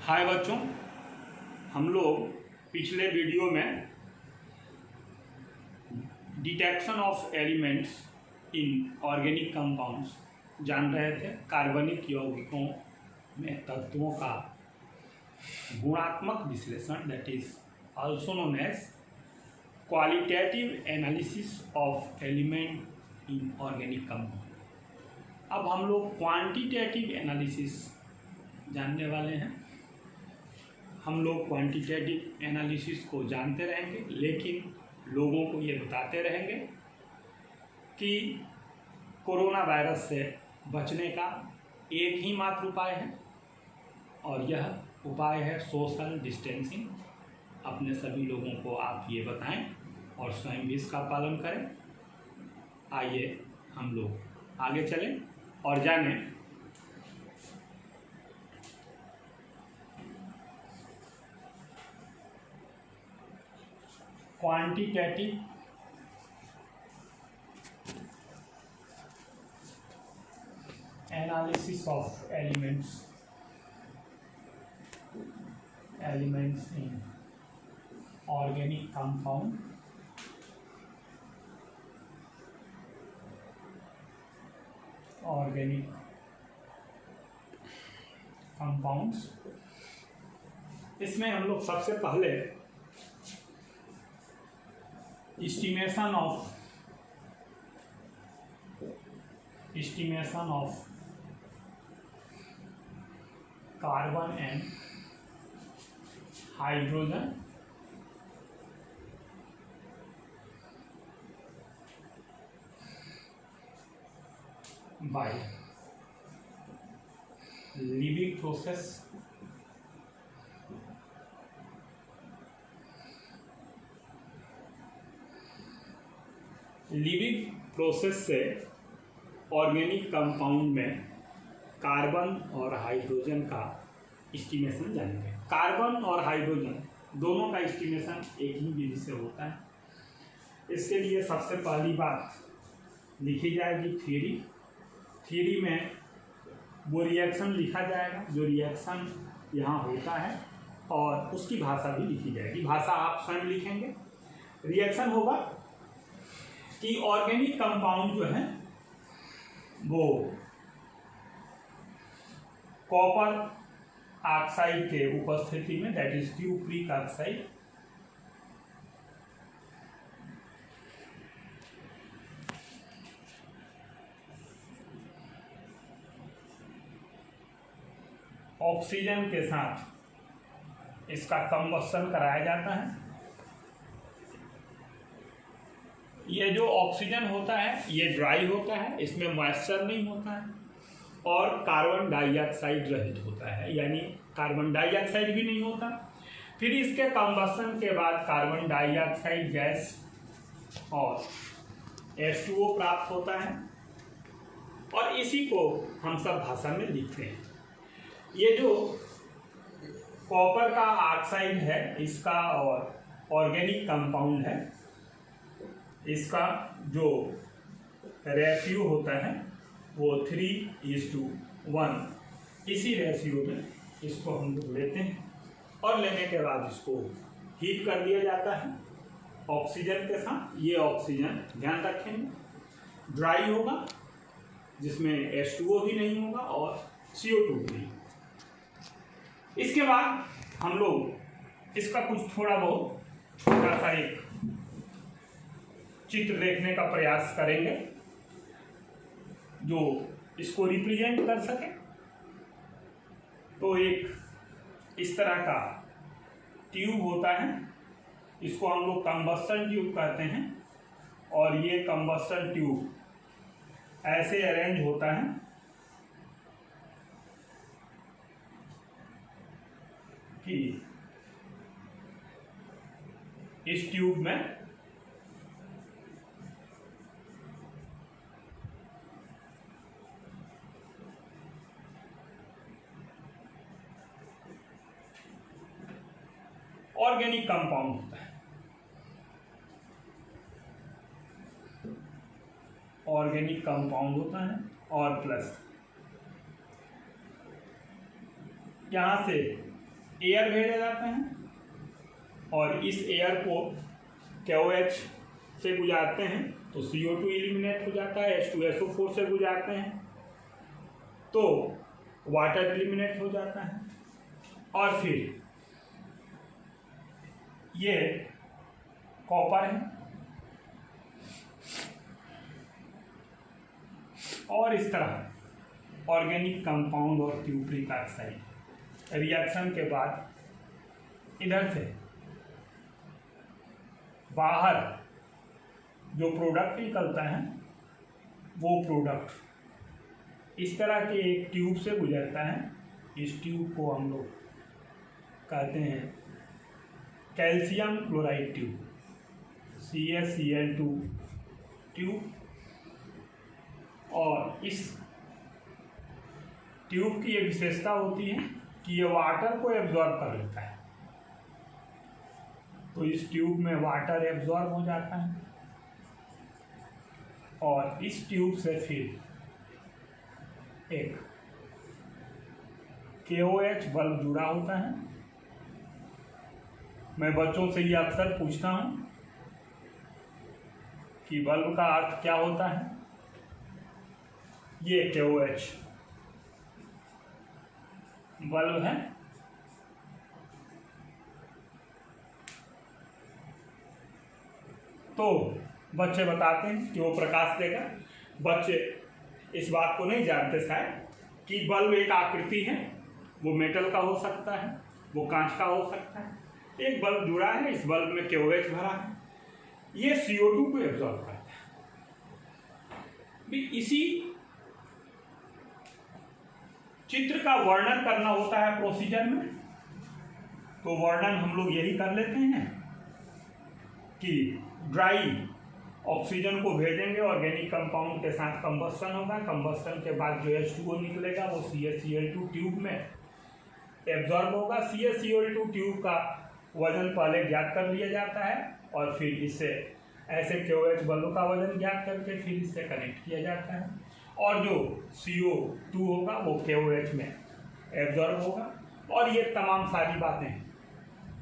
हाय बच्चों, हम लोग पिछले वीडियो में detection of elements in organic compounds जान रहे थे। कार्बनिक यौगिकों में तत्वों का गुणात्मक विश्लेषण, that is also known as qualitative analysis of element in organic compound. अब हम लोग क्वांटिटेटिव एनालिसिस जानने वाले हैं। हम लोग क्वांटिटेटिव एनालिसिस को जानते रहेंगे, लेकिन लोगों को ये बताते रहेंगे कि कोरोना वायरस से बचने का एक ही मात्र उपाय है, और यह उपाय है सोशल डिस्टेंसिंग। अपने सभी लोगों को आप ये बताएं और स्वयं भी इसका पालन करें। आइए हम लोग आगे चलें और जानें quantitative analysis of elements in organic compound. Organic compounds, इसमें हम लोग सबसे पहले estimation of carbon and hydrogen by living process से ऑर्गेनिक कंपाउंड में कार्बन और हाइड्रोजन का एस्टिमेशन जानेंगे। कार्बन और हाइड्रोजन दोनों का एस्टिमेशन एक ही विधि से होता है। इसके लिए सबसे पहली बात लिखी जाएगी थ्योरी में वो रिएक्शन लिखा जाएगा जो रिएक्शन यहाँ होता है, और उसकी भाषा भी लिखी जाएगी। भाषा आप स्वयं लिखेंगे। रिएक्शन होगा कि ऑर्गेनिक कंपाउंड जो है वो कॉपर ऑक्साइड के उपस्थिति में, that is cupric oxide, oxygen के साथ इसका कंबस्शन कराया जाता है। ये जो ऑक्सीजन होता है ये ड्राई होता है, इसमें मॉइस्चर नहीं होता है, और कार्बन डाइऑक्साइड रहित होता है, यानी कार्बन डाइऑक्साइड भी नहीं होता। फिर इसके कंबस्शन के बाद कार्बन डाइऑक्साइड गैस और H2O प्राप्त होता है, और इसी को हम सब भाषा में लिखते हैं। ये जो कॉपर का ऑक्साइड है इसका और ऑर्गेनिक कंपाउंड है, इसका जो रेशियो होता है वो 3:1। इसी रेशियो में इसको हम लोग लेते हैं, और लेने के बाद इसको हीट कर दिया जाता है ऑक्सीजन के साथ। ये ऑक्सीजन ध्यान रखेंगे ड्राई होगा, जिसमें H2O भी नहीं होगा और CO2 भी। इसके बाद हम लोग इसका कुछ थोड़ा बहुत छोटा सा एक चित्र देखने का प्रयास करेंगे जो इसको रिप्रेजेंट कर सके। तो एक इस तरह का ट्यूब होता है, इसको हम लोग कंबस्शन ट्यूब कहते हैं, और ये कंबस्शन ट्यूब ऐसे अरेंज होता है कि इस ट्यूब में ऑर्गेनिक कंपाउंड होता है। ऑर्गेनिक कंपाउंड होता है और प्लस यहाँ से एयर भेजे जाते हैं और इस एयर को KOH से गुजारते हैं तो CO2 एलिमिनेट हो जाता है, H2SO4 से गुजारते हैं तो वाटर एलिमिनेट हो जाता है और फिर ये कॉपर है और इस तरह ऑर्गेनिक कंपाउंड और क्यूप्रिक ऑक्साइड रिएक्शन के बाद इधर से बाहर जो प्रोडक्ट निकलता है वो प्रोडक्ट इस तरह के एक ट्यूब से गुजरता है। इस ट्यूब को हम लोग कहते हैं calcium chloride tube, CaCl2 tube. और इस ट्यूब की एक विशेषता होती है कि ये वाटर को एब्जॉर्ब कर लेता है, तो इस ट्यूब में वाटर एब्जॉर्ब हो जाता है और इस ट्यूब से फिर एक KOH बल्ब जुड़ा होता है। मैं बच्चों से ये अक्सर पूछता हूँ कि बल्ब का अर्थ क्या होता है। ये KOH बल्ब है तो बच्चे बताते हैं कि वो प्रकाश देगा। बच्चे इस बात को नहीं जानते शायद कि बल्ब एक आकृति है, वो मेटल का हो सकता है, वो कांच का हो सकता है। एक बल्ब जुड़ा है, इस बल्ब में KOH भरा है, ये CO2 को एब्जॉर्ब करता है। इसी चित्र का वर्णन करना होता है प्रोसीजर में, तो वर्णन हम लोग यही कर लेते हैं कि ड्राई ऑक्सीजन को भेजेंगे, ऑर्गेनिक कंपाउंड के साथ कंबस्टन होगा, कंबस्टन के बाद जो H2O निकलेगा वो CaCl2 ट्यूब में एब्जॉर्ब होगा। CaCl2 ट्यूब का वजन पहले ज्ञात कर लिया जाता है और फिर इससे ऐसे KOH बल्ब का वजन ज्ञात करके फिर इससे कनेक्ट किया जाता है और जो CO2 होगा वो KOH में एब्जॉर्ब होगा। और ये तमाम सारी बातें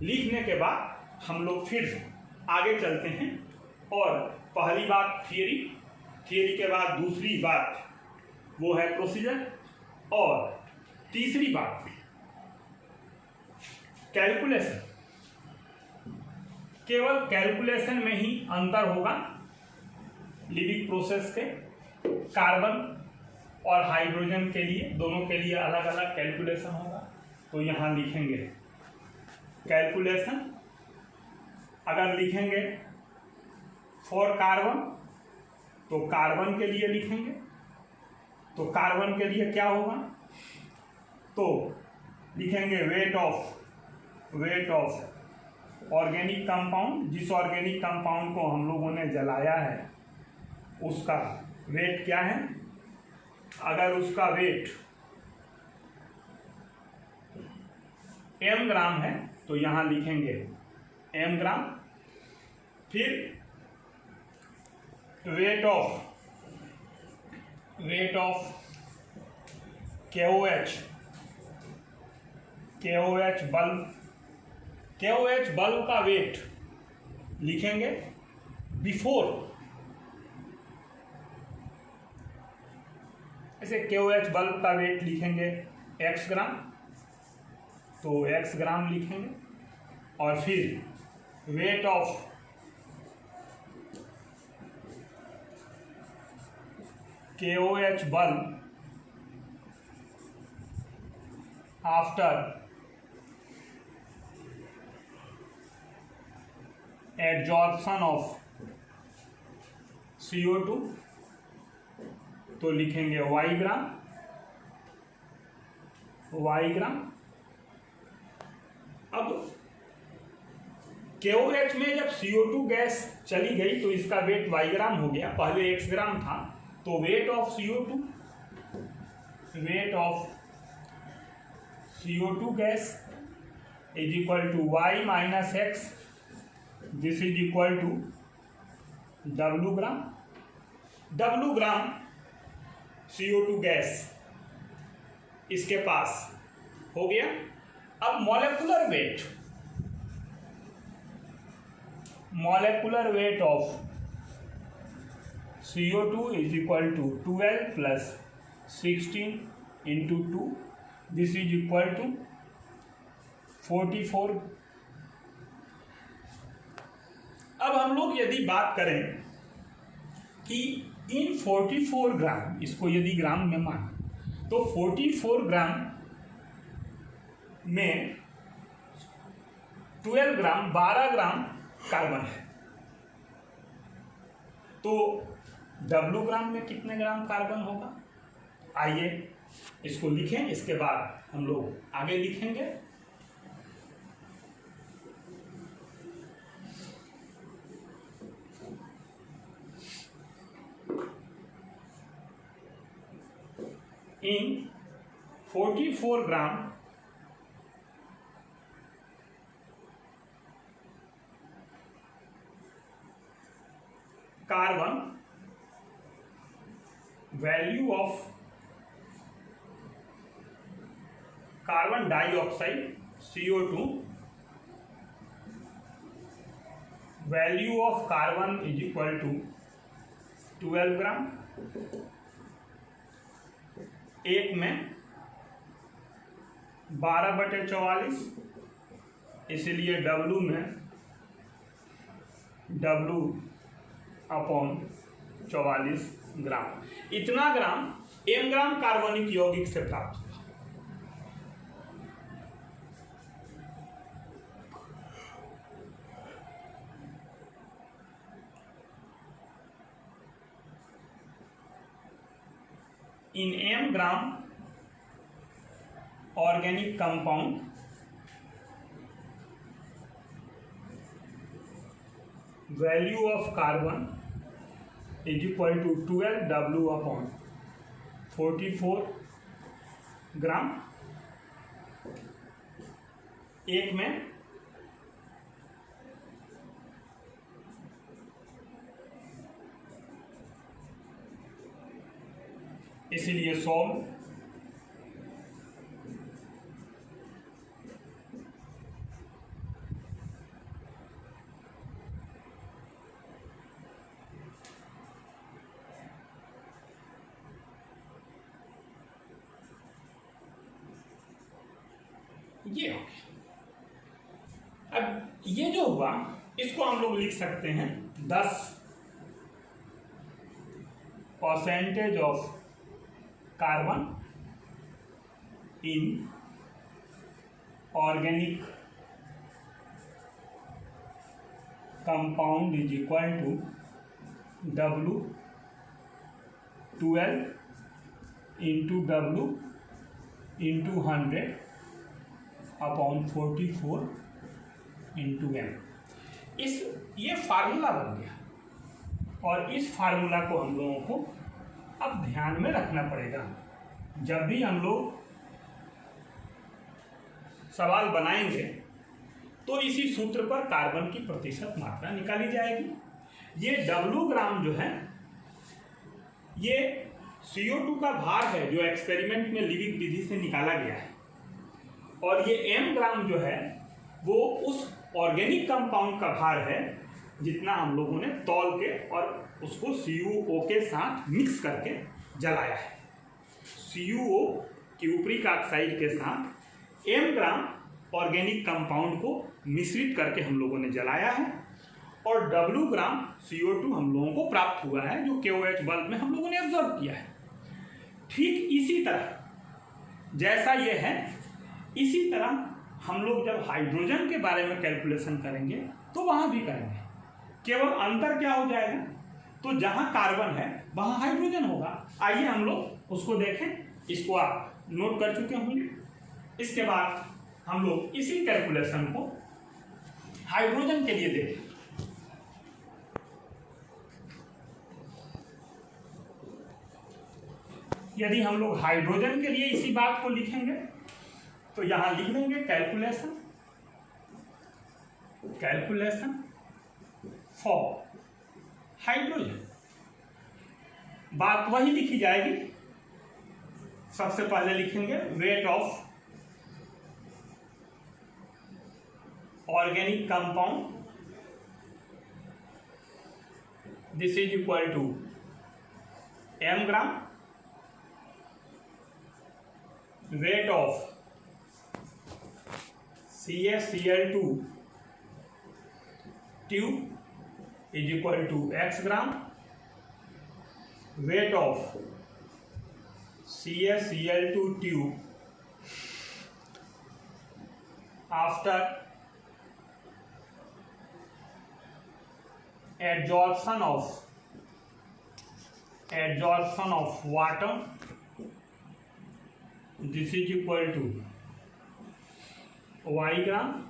लिखने के बाद हम लोग फिर आगे चलते हैं और पहली बात थियरी के बाद दूसरी बात वो है प्रोसीजर और तीसरी बात कैलकुलेशन। केवल कैलकुलेशन में ही अंतर होगा लिविंग प्रोसेस के। कार्बन और हाइड्रोजन के लिए, दोनों के लिए अलग अलग कैलकुलेशन होगा, तो यहाँ लिखेंगे कैलकुलेशन। अगर लिखेंगे फॉर कार्बन तो कार्बन के लिए लिखेंगे, तो कार्बन के लिए क्या होगा, तो लिखेंगे वेट ऑफ ऑर्गेनिक कंपाउंड। जिस ऑर्गेनिक कंपाउंड को हम लोगों ने जलाया है उसका वेट क्या है। अगर उसका वेट m ग्राम है तो यहाँ लिखेंगे m ग्राम। फिर वेट ऑफ KOH बल्ब का वेट लिखेंगे बिफोर। ऐसे KOH बल्ब का वेट लिखेंगे x ग्राम, तो x ग्राम लिखेंगे। और फिर weight of KOH bulb after adsorption of CO2 तो लिखेंगे y ग्राम। अब KOH में जब CO2 गैस चली गई तो इसका वेट y ग्राम हो गया, पहले x ग्राम था, तो weight of CO2 gas is equal to y minus x, this is equal to W gram CO2 gas इसके पास हो गया। अब molecular weight of CO2 is equal to 12 plus 16 into 2, this is equal to 44। अब हम लोग यदि बात करें कि इन 44 ग्राम, इसको यदि ग्राम में माने तो 44 ग्राम में 12 ग्राम 12 ग्राम कार्बन है, तो W ग्राम में कितने ग्राम कार्बन होगा? आइए इसको लिखें, इसके बाद हम लोग आगे लिखेंगे। In 44 gram carbon, value of carbon dioxide CO2, value of carbon is equal to 12 gram, एक में 12/44, इसलिए W में W अपॉन 44 ग्राम। इतना ग्राम m ग्राम कार्बनिक यौगिक से प्राप्त हुआ। In m gram organic compound value of carbon is equal to 12 W upon 44 gram, एक में 100, इसलिए 100 ये हो गया। अब ये जो हुआ इसको हम लोग लिख सकते हैं 10% of carbon in organic compound is equal to W 12 into W into 100 upon 44 into m। ये फार्मूला बन गया और इस फार्मूला को हम लोगों को अब ध्यान में रखना पड़ेगा। जब भी हम लोग सवाल बनाएंगे तो इसी सूत्र पर कार्बन की प्रतिशत मात्रा निकाली जाएगी। ये W ग्राम जो है ये CO2 का भार है जो एक्सपेरिमेंट में लिविंग विधि से निकाला गया है, और ये m ग्राम जो है वो उस ऑर्गेनिक कंपाउंड का भार है जितना हम लोगों ने तौल के और उसको CuO के साथ मिक्स करके जलाया है। CuO की ऊपरी ऑक्साइड के साथ m ग्राम ऑर्गेनिक कंपाउंड को मिश्रित करके हम लोगों ने जलाया है, और W ग्राम CO2 हम लोगों को प्राप्त हुआ है जो KOH बल्ब में हम लोगों ने ऑब्जर्व किया है। ठीक इसी तरह जैसा ये है, इसी तरह हम लोग जब हाइड्रोजन के बारे में कैलकुलेशन करेंगे तो वहाँ भी करेंगे। केवल अंतर क्या हो जाएगा, तो जहाँ कार्बन है वहाँ हाइड्रोजन होगा। आइए हम लोग उसको देखें, इसको आप नोट कर चुके होंगे। इसके बाद हम लोग इसी कैलकुलेशन को हाइड्रोजन के लिए देखें। यदि हम लोग हाइड्रोजन के लिए इसी बात को लिखेंगे तो यहां लिख देंगे कैलकुलेशन फॉर हाइड्रोजन। बात वही लिखी जाएगी। सबसे पहले लिखेंगे weight of organic compound, this is equal to m gram, weight of CaCl2 tube is equal to x gram, weight of CaCl2 tube after adsorption of water, this is equal to y gram.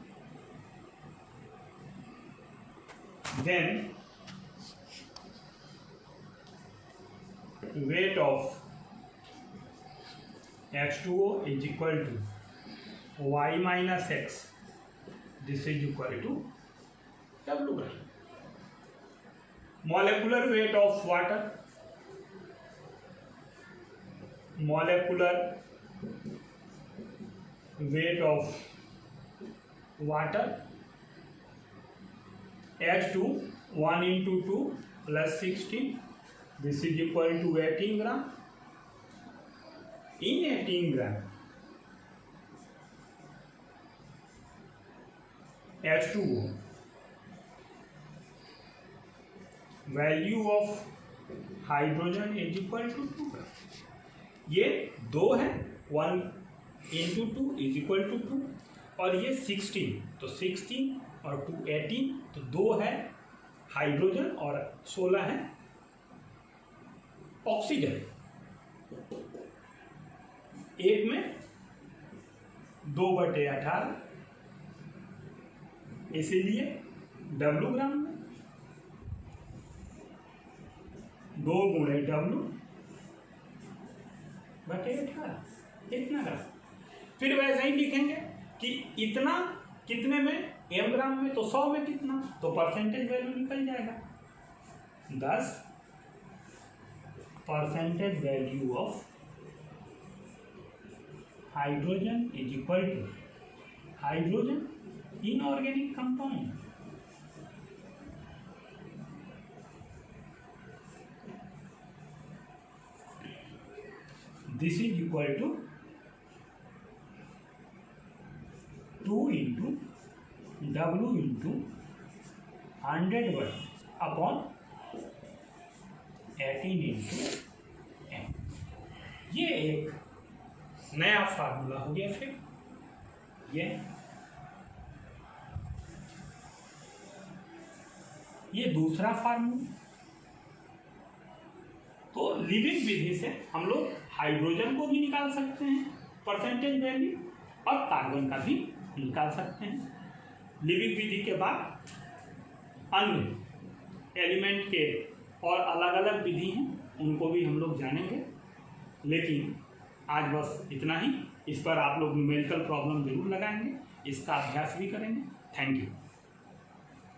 Then weight of H2O is equal to y minus x, this is equal to W gram. Molecular weight of water, molecular weight of water, H2 1 into 2 plus 16, this is equal to 18 gram. In 18 gram H2O, value of hydrogen is equal to 2 gram. ये 2 है, 1 into 2 is equal to 2, और ये 16, तो 16 और 2 18, तो 2 है hydrogen और 16 है ऑक्सीजन. एक में 2/18, इसीलिए W ग्राम में 2 गुणे W/18 इतना ग्राम. फिर वैसे ही लिखेंगे कि इतना कितने में, m ग्राम में, तो 100 में कितना, तो परसेंटेज वैल्यू निकल जाएगा. 10% value of hydrogen is equal to hydrogen inorganic compound. This is equal to 2 into W into 100 अपॉन 18 into m. ये एक नया फार्मूला हो गया. फिर ये दूसरा फार्मूला. तो लिविंग विधि से हम लोग हाइड्रोजन को भी निकाल सकते हैं परसेंटेज वैल्यू, और कार्बन का भी निकाल सकते हैं. लिविंग विधि के बाद अन्य एलिमेंट के और अलग अलग विधि हैं, उनको भी हम लोग जानेंगे. लेकिन आज बस इतना ही. इस पर आप लोग न्यूमेरिकल प्रॉब्लम जरूर लगाएंगे, इसका अभ्यास भी करेंगे. Thank you.